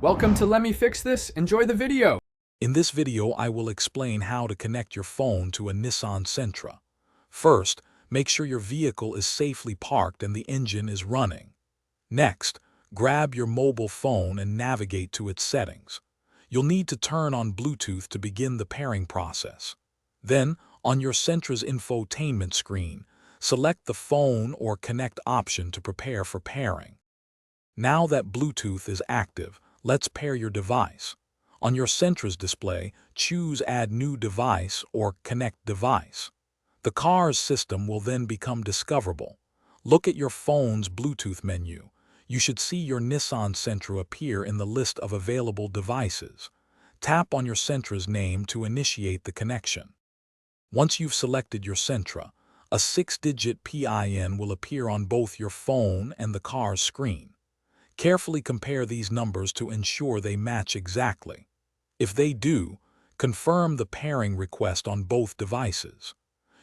Welcome to Let Me Fix This. Enjoy the video. In this video, I will explain how to connect your phone to a Nissan Sentra. First, make sure your vehicle is safely parked and the engine is running. Next, grab your mobile phone and navigate to its settings. You'll need to turn on Bluetooth to begin the pairing process. Then, on your Sentra's infotainment screen, select the phone or connect option to prepare for pairing. Now that Bluetooth is active, let's pair your device. On your Sentra's display, choose Add New Device or Connect Device. The car's system will then become discoverable. Look at your phone's Bluetooth menu. You should see your Nissan Sentra appear in the list of available devices. Tap on your Sentra's name to initiate the connection. Once you've selected your Sentra, a 6-digit PIN will appear on both your phone and the car's screen. Carefully compare these numbers to ensure they match exactly. If they do, confirm the pairing request on both devices.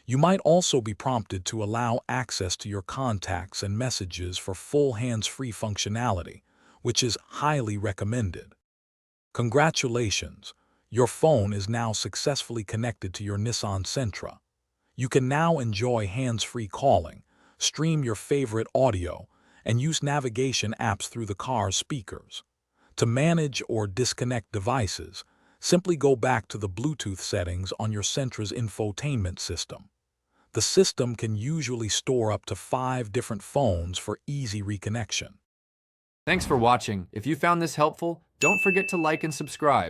You might also be prompted to allow access to your contacts and messages for full hands-free functionality, which is highly recommended. Congratulations! Your phone is now successfully connected to your Nissan Sentra. You can now enjoy hands-free calling, stream your favorite audio, and use navigation apps through the car's speakers. To manage or disconnect devices, simply go back to the Bluetooth settings on your Sentra's infotainment system. The system can usually store up to 5 different phones for easy reconnection. Thanks for watching. If you found this helpful, don't forget to like and subscribe.